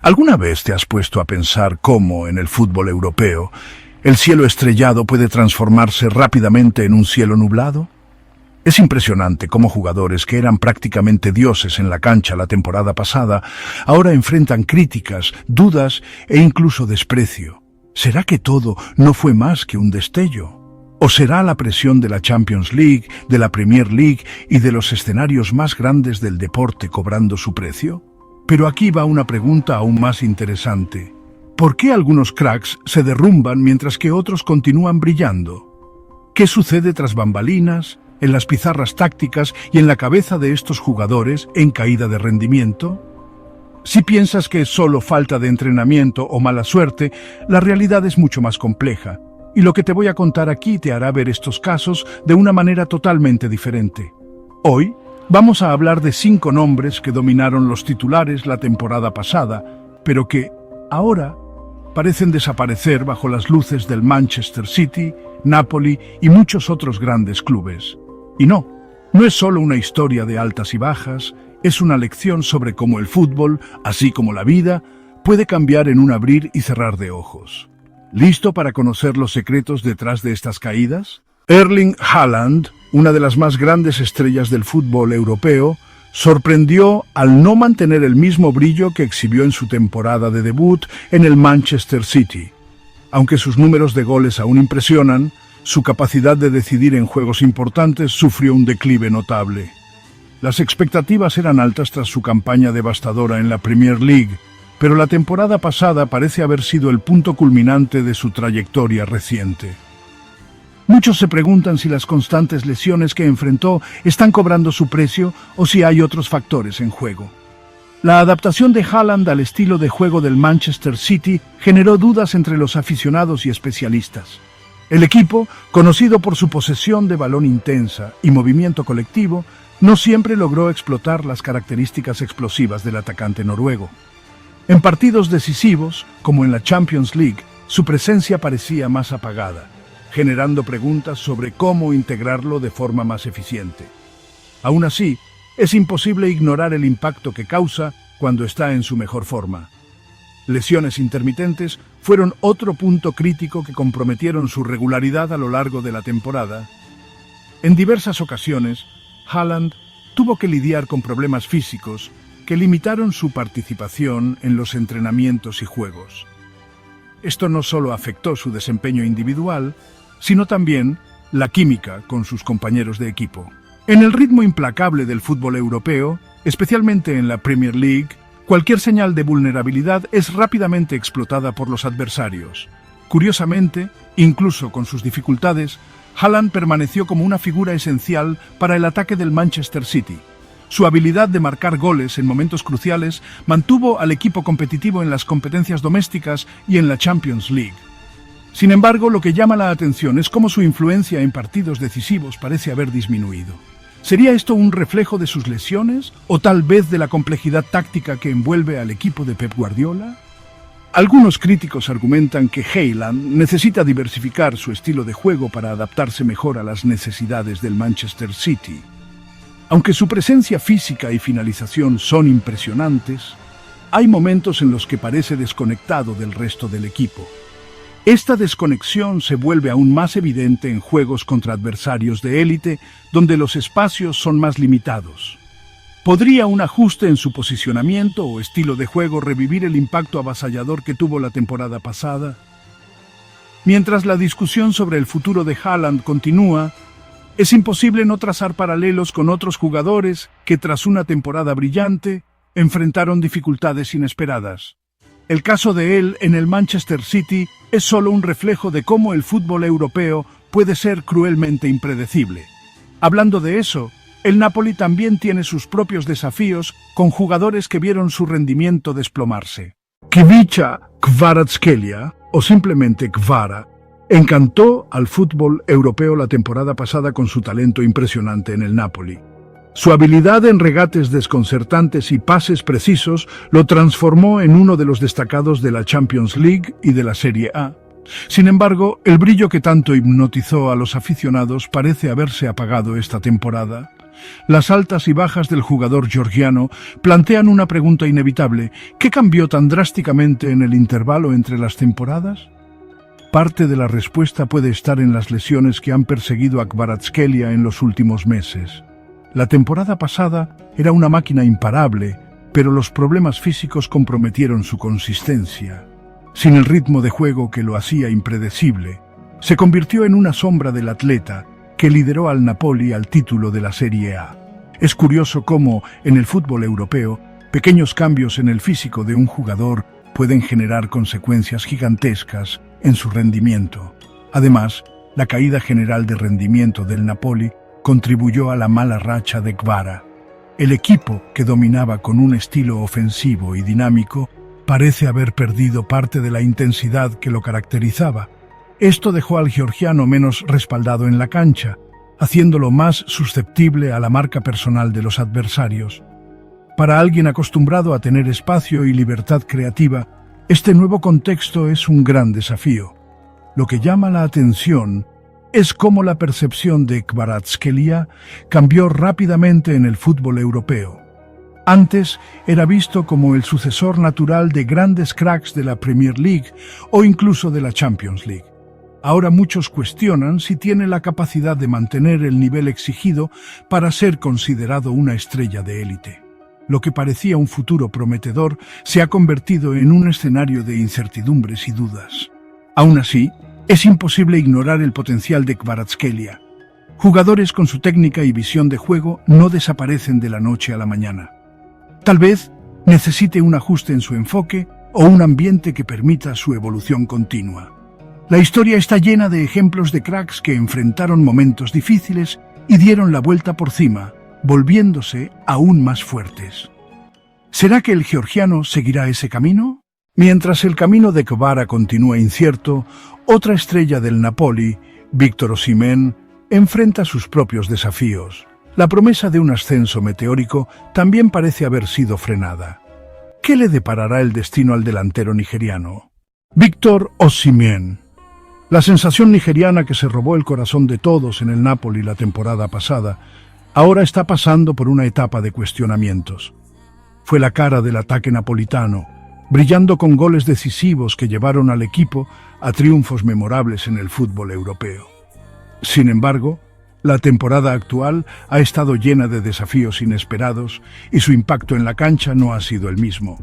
¿Alguna vez te has puesto a pensar cómo, en el fútbol europeo, el cielo estrellado puede transformarse rápidamente en un cielo nublado? Es impresionante cómo jugadores que eran prácticamente dioses en la cancha la temporada pasada ahora enfrentan críticas, dudas e incluso desprecio. ¿Será que todo no fue más que un destello? ¿O será la presión de la Champions League, de la Premier League y de los escenarios más grandes del deporte cobrando su precio? Pero aquí va una pregunta aún más interesante. ¿Por qué algunos cracks se derrumban mientras que otros continúan brillando? ¿Qué sucede tras bambalinas, en las pizarras tácticas y en la cabeza de estos jugadores en caída de rendimiento? Si piensas que es solo falta de entrenamiento o mala suerte, la realidad es mucho más compleja, y lo que te voy a contar aquí te hará ver estos casos de una manera totalmente diferente. Hoy vamos a hablar de 5 nombres que dominaron los titulares la temporada pasada, pero que, ahora, parecen desaparecer bajo las luces del Manchester City, Napoli y muchos otros grandes clubes. Y no es solo una historia de altas y bajas, es una lección sobre cómo el fútbol, así como la vida, puede cambiar en un abrir y cerrar de ojos. ¿Listo para conocer los secretos detrás de estas caídas? Erling Haaland, una de las más grandes estrellas del fútbol europeo, sorprendió al no mantener el mismo brillo que exhibió en su temporada de debut en el Manchester City. Aunque sus números de goles aún impresionan, su capacidad de decidir en juegos importantes sufrió un declive notable. Las expectativas eran altas tras su campaña devastadora en la Premier League, pero la temporada pasada parece haber sido el punto culminante de su trayectoria reciente. Muchos se preguntan si las constantes lesiones que enfrentó están cobrando su precio o si hay otros factores en juego. La adaptación de Haaland al estilo de juego del Manchester City generó dudas entre los aficionados y especialistas. El equipo, conocido por su posesión de balón intensa y movimiento colectivo, no siempre logró explotar las características explosivas del atacante noruego. En partidos decisivos, como en la Champions League, su presencia parecía más apagada, generando preguntas sobre cómo integrarlo de forma más eficiente. Aún así, es imposible ignorar el impacto que causa cuando está en su mejor forma. Lesiones intermitentes fueron otro punto crítico que comprometieron su regularidad a lo largo de la temporada. En diversas ocasiones, Haaland tuvo que lidiar con problemas físicos que limitaron su participación en los entrenamientos y juegos. Esto no solo afectó su desempeño individual, sino también la química con sus compañeros de equipo. En el ritmo implacable del fútbol europeo, especialmente en la Premier League, cualquier señal de vulnerabilidad es rápidamente explotada por los adversarios. Curiosamente, incluso con sus dificultades, Haaland permaneció como una figura esencial para el ataque del Manchester City. Su habilidad de marcar goles en momentos cruciales mantuvo al equipo competitivo en las competencias domésticas y en la Champions League. Sin embargo, lo que llama la atención es cómo su influencia en partidos decisivos parece haber disminuido. ¿Sería esto un reflejo de sus lesiones o tal vez de la complejidad táctica que envuelve al equipo de Pep Guardiola? Algunos críticos argumentan que Haaland necesita diversificar su estilo de juego para adaptarse mejor a las necesidades del Manchester City. Aunque su presencia física y finalización son impresionantes, hay momentos en los que parece desconectado del resto del equipo. Esta desconexión se vuelve aún más evidente en juegos contra adversarios de élite, donde los espacios son más limitados. ¿Podría un ajuste en su posicionamiento o estilo de juego revivir el impacto avasallador que tuvo la temporada pasada? Mientras la discusión sobre el futuro de Haaland continúa, es imposible no trazar paralelos con otros jugadores que, tras una temporada brillante, enfrentaron dificultades inesperadas. El caso de él en el Manchester City es solo un reflejo de cómo el fútbol europeo puede ser cruelmente impredecible. Hablando de eso, el Napoli también tiene sus propios desafíos con jugadores que vieron su rendimiento desplomarse. Ivica Kvaratskhelia, o simplemente Kvara, encantó al fútbol europeo la temporada pasada con su talento impresionante en el Napoli. Su habilidad en regates desconcertantes y pases precisos lo transformó en uno de los destacados de la Champions League y de la Serie A. Sin embargo, el brillo que tanto hipnotizó a los aficionados parece haberse apagado esta temporada. Las altas y bajas del jugador georgiano plantean una pregunta inevitable: ¿qué cambió tan drásticamente en el intervalo entre las temporadas? Parte de la respuesta puede estar en las lesiones que han perseguido a Kvaratskhelia en los últimos meses. La temporada pasada era una máquina imparable, pero los problemas físicos comprometieron su consistencia. Sin el ritmo de juego que lo hacía impredecible, se convirtió en una sombra del atleta que lideró al Napoli al título de la Serie A. Es curioso cómo, en el fútbol europeo, pequeños cambios en el físico de un jugador pueden generar consecuencias gigantescas en su rendimiento. Además, la caída general de rendimiento del Napoli contribuyó a la mala racha de Kvara. El equipo, que dominaba con un estilo ofensivo y dinámico, parece haber perdido parte de la intensidad que lo caracterizaba. Esto dejó al georgiano menos respaldado en la cancha, haciéndolo más susceptible a la marca personal de los adversarios. Para alguien acostumbrado a tener espacio y libertad creativa, este nuevo contexto es un gran desafío. Lo que llama la atención es cómo la percepción de Kvaratskhelia cambió rápidamente en el fútbol europeo. Antes era visto como el sucesor natural de grandes cracks de la Premier League o incluso de la Champions League. Ahora muchos cuestionan si tiene la capacidad de mantener el nivel exigido para ser considerado una estrella de élite. Lo que parecía un futuro prometedor se ha convertido en un escenario de incertidumbres y dudas. Aún así, es imposible ignorar el potencial de Kvaratskhelia. Jugadores con su técnica y visión de juego no desaparecen de la noche a la mañana. Tal vez necesite un ajuste en su enfoque o un ambiente que permita su evolución continua. La historia está llena de ejemplos de cracks que enfrentaron momentos difíciles y dieron la vuelta por cima, volviéndose aún más fuertes. ¿Será que el georgiano seguirá ese camino? Mientras el camino de Kvara continúa incierto, otra estrella del Napoli, Víctor Osimhen, enfrenta sus propios desafíos. La promesa de un ascenso meteórico también parece haber sido frenada. ¿Qué le deparará el destino al delantero nigeriano? Víctor Osimhen. La sensación nigeriana que se robó el corazón de todos en el Napoli la temporada pasada, ahora está pasando por una etapa de cuestionamientos. Fue la cara del ataque napolitano, brillando con goles decisivos que llevaron al equipo a triunfos memorables en el fútbol europeo. Sin embargo, la temporada actual ha estado llena de desafíos inesperados y su impacto en la cancha no ha sido el mismo.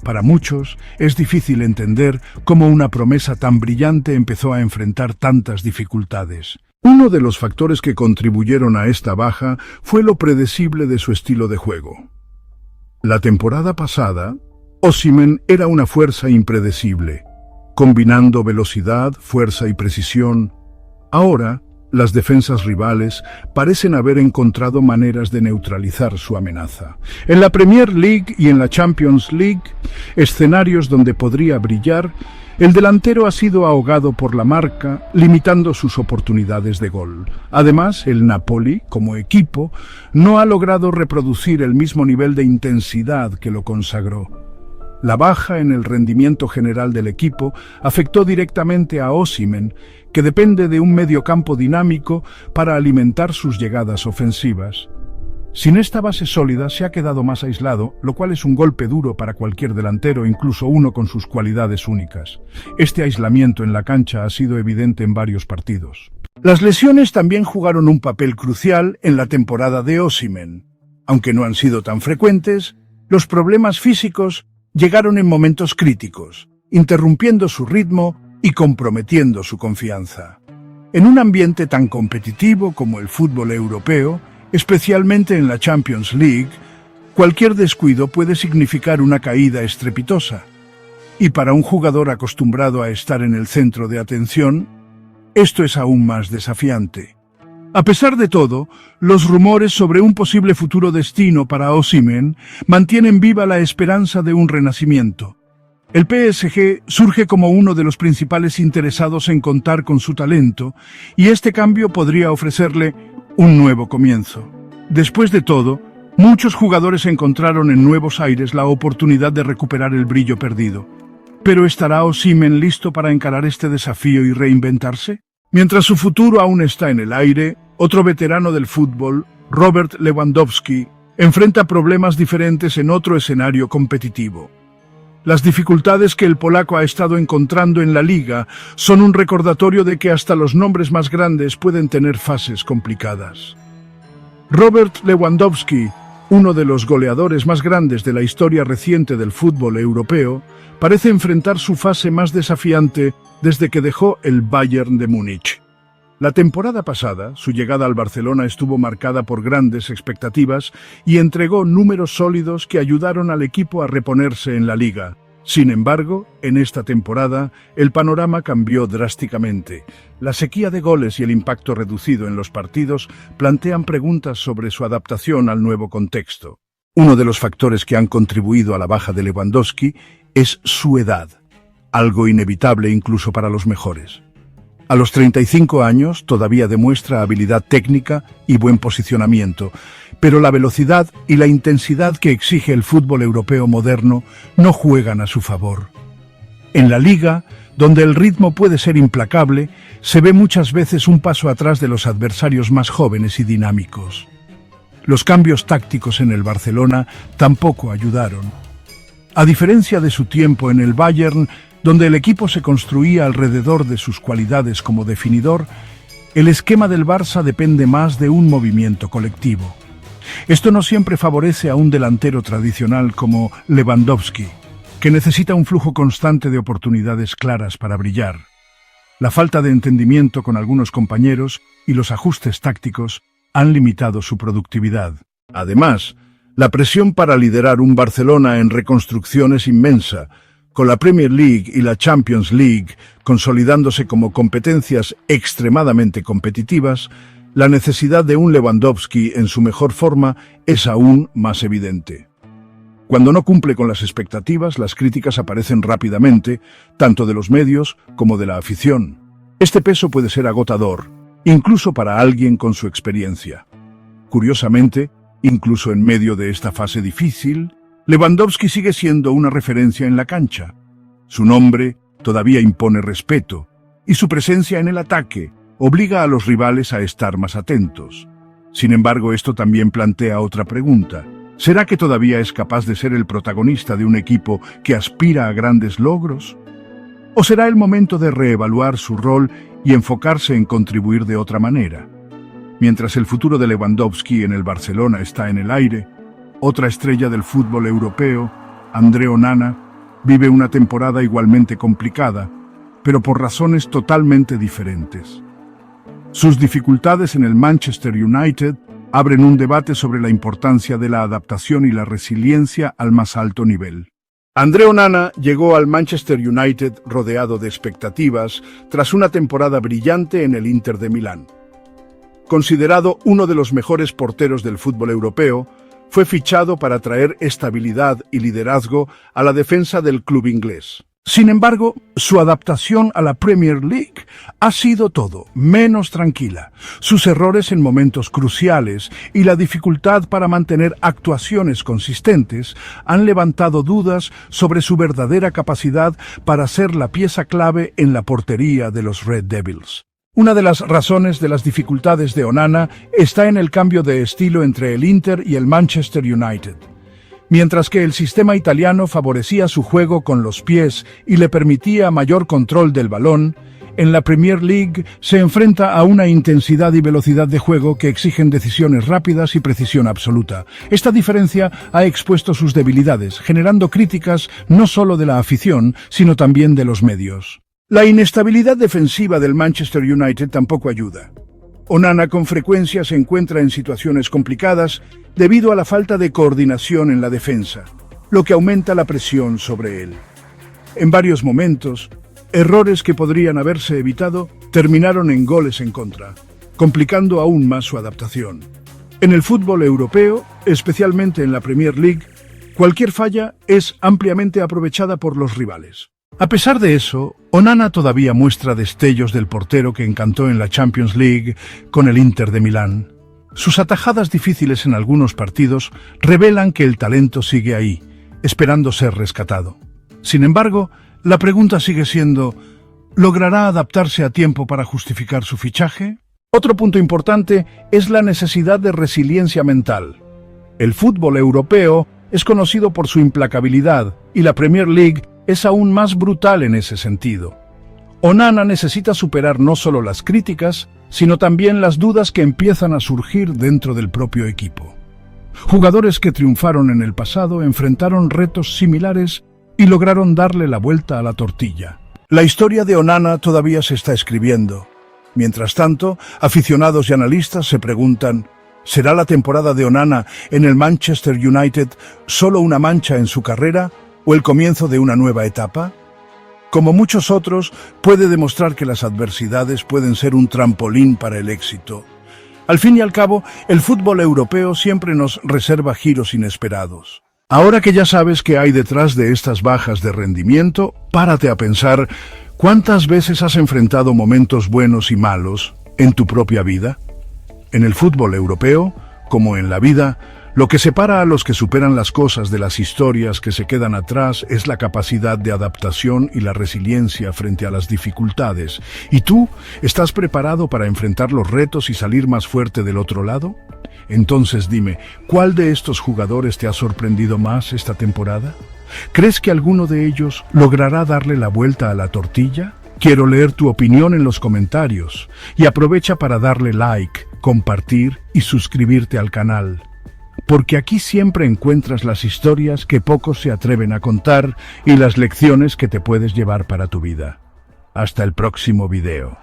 Para muchos, es difícil entender cómo una promesa tan brillante empezó a enfrentar tantas dificultades. Uno de los factores que contribuyeron a esta baja fue lo predecible de su estilo de juego. La temporada pasada, Osimhen era una fuerza impredecible, combinando velocidad, fuerza y precisión. Ahora, las defensas rivales parecen haber encontrado maneras de neutralizar su amenaza. En la Premier League y en la Champions League, escenarios donde podría brillar, el delantero ha sido ahogado por la marca, limitando sus oportunidades de gol. Además, el Napoli, como equipo, no ha logrado reproducir el mismo nivel de intensidad que lo consagró. La baja en el rendimiento general del equipo afectó directamente a Osimhen, que depende de un mediocampo dinámico para alimentar sus llegadas ofensivas. Sin esta base sólida se ha quedado más aislado, lo cual es un golpe duro para cualquier delantero, incluso uno con sus cualidades únicas. Este aislamiento en la cancha ha sido evidente en varios partidos. Las lesiones también jugaron un papel crucial en la temporada de Osimhen. Aunque no han sido tan frecuentes, los problemas físicos llegaron en momentos críticos, interrumpiendo su ritmo y comprometiendo su confianza. En un ambiente tan competitivo como el fútbol europeo, especialmente en la Champions League, cualquier descuido puede significar una caída estrepitosa. Y para un jugador acostumbrado a estar en el centro de atención, esto es aún más desafiante. A pesar de todo, los rumores sobre un posible futuro destino para Osimhen mantienen viva la esperanza de un renacimiento. El PSG surge como uno de los principales interesados en contar con su talento, y este cambio podría ofrecerle un nuevo comienzo. Después de todo, muchos jugadores encontraron en Nuevos Aires la oportunidad de recuperar el brillo perdido. ¿Pero estará Osimhen listo para encarar este desafío y reinventarse? Mientras su futuro aún está en el aire, otro veterano del fútbol, Robert Lewandowski, enfrenta problemas diferentes en otro escenario competitivo. Las dificultades que el polaco ha estado encontrando en la liga son un recordatorio de que hasta los nombres más grandes pueden tener fases complicadas. Robert Lewandowski, uno de los goleadores más grandes de la historia reciente del fútbol europeo, parece enfrentar su fase más desafiante desde que dejó el Bayern de Múnich. La temporada pasada, su llegada al Barcelona estuvo marcada por grandes expectativas y entregó números sólidos que ayudaron al equipo a reponerse en la liga. Sin embargo, en esta temporada, el panorama cambió drásticamente. La sequía de goles y el impacto reducido en los partidos plantean preguntas sobre su adaptación al nuevo contexto. Uno de los factores que han contribuido a la baja de Lewandowski es su edad, algo inevitable incluso para los mejores. A los 35 años todavía demuestra habilidad técnica y buen posicionamiento, pero la velocidad y la intensidad que exige el fútbol europeo moderno no juegan a su favor. En la liga, donde el ritmo puede ser implacable, se ve muchas veces un paso atrás de los adversarios más jóvenes y dinámicos. Los cambios tácticos en el Barcelona tampoco ayudaron. A diferencia de su tiempo en el Bayern, donde el equipo se construía alrededor de sus cualidades como definidor, el esquema del Barça depende más de un movimiento colectivo. Esto no siempre favorece a un delantero tradicional como Lewandowski, que necesita un flujo constante de oportunidades claras para brillar. La falta de entendimiento con algunos compañeros y los ajustes tácticos han limitado su productividad. Además, la presión para liderar un Barcelona en reconstrucción es inmensa, con la Premier League y la Champions League consolidándose como competencias extremadamente competitivas. La necesidad de un Lewandowski en su mejor forma es aún más evidente. Cuando no cumple con las expectativas, las críticas aparecen rápidamente, tanto de los medios como de la afición. Este peso puede ser agotador, incluso para alguien con su experiencia. Curiosamente, incluso en medio de esta fase difícil, Lewandowski sigue siendo una referencia en la cancha. Su nombre todavía impone respeto, y su presencia en el ataque obliga a los rivales a estar más atentos. Sin embargo, esto también plantea otra pregunta. ¿Será que todavía es capaz de ser el protagonista de un equipo que aspira a grandes logros? ¿O será el momento de reevaluar su rol y enfocarse en contribuir de otra manera? Mientras el futuro de Lewandowski en el Barcelona está en el aire, otra estrella del fútbol europeo, André Onana, vive una temporada igualmente complicada, pero por razones totalmente diferentes. Sus dificultades en el Manchester United abren un debate sobre la importancia de la adaptación y la resiliencia al más alto nivel. André Onana llegó al Manchester United rodeado de expectativas tras una temporada brillante en el Inter de Milán. Considerado uno de los mejores porteros del fútbol europeo, fue fichado para traer estabilidad y liderazgo a la defensa del club inglés. Sin embargo, su adaptación a la Premier League ha sido todo menos tranquila. Sus errores en momentos cruciales y la dificultad para mantener actuaciones consistentes han levantado dudas sobre su verdadera capacidad para ser la pieza clave en la portería de los Red Devils. Una de las razones de las dificultades de Onana está en el cambio de estilo entre el Inter y el Manchester United. Mientras que el sistema italiano favorecía su juego con los pies y le permitía mayor control del balón, en la Premier League se enfrenta a una intensidad y velocidad de juego que exigen decisiones rápidas y precisión absoluta. Esta diferencia ha expuesto sus debilidades, generando críticas no solo de la afición, sino también de los medios. La inestabilidad defensiva del Manchester United tampoco ayuda. Onana con frecuencia se encuentra en situaciones complicadas debido a la falta de coordinación en la defensa, lo que aumenta la presión sobre él. En varios momentos, errores que podrían haberse evitado terminaron en goles en contra, complicando aún más su adaptación. En el fútbol europeo, especialmente en la Premier League, cualquier falla es ampliamente aprovechada por los rivales. A pesar de eso, Onana todavía muestra destellos del portero que encantó en la Champions League con el Inter de Milán. Sus atajadas difíciles en algunos partidos revelan que el talento sigue ahí, esperando ser rescatado. Sin embargo, la pregunta sigue siendo, ¿logrará adaptarse a tiempo para justificar su fichaje? Otro punto importante es la necesidad de resiliencia mental. El fútbol europeo es conocido por su implacabilidad y la Premier League es aún más brutal en ese sentido. Onana necesita superar no solo las críticas, sino también las dudas que empiezan a surgir dentro del propio equipo. Jugadores que triunfaron en el pasado enfrentaron retos similares y lograron darle la vuelta a la tortilla. La historia de Onana todavía se está escribiendo. Mientras tanto, aficionados y analistas se preguntan: ¿será la temporada de Onana en el Manchester United solo una mancha en su carrera o el comienzo de una nueva etapa? Como muchos otros, puede demostrar que las adversidades pueden ser un trampolín para el éxito. Al fin y al cabo, el fútbol europeo siempre nos reserva giros inesperados. Ahora que ya sabes qué hay detrás de estas bajas de rendimiento, párate a pensar: ¿cuántas veces has enfrentado momentos buenos y malos en tu propia vida? En el fútbol europeo, como en la vida, lo que separa a los que superan las cosas de las historias que se quedan atrás es la capacidad de adaptación y la resiliencia frente a las dificultades. ¿Y tú estás preparado para enfrentar los retos y salir más fuerte del otro lado? Entonces dime, ¿cuál de estos jugadores te ha sorprendido más esta temporada? ¿Crees que alguno de ellos logrará darle la vuelta a la tortilla? Quiero leer tu opinión en los comentarios y aprovecha para darle like, compartir y suscribirte al canal, porque aquí siempre encuentras las historias que pocos se atreven a contar y las lecciones que te puedes llevar para tu vida. Hasta el próximo video.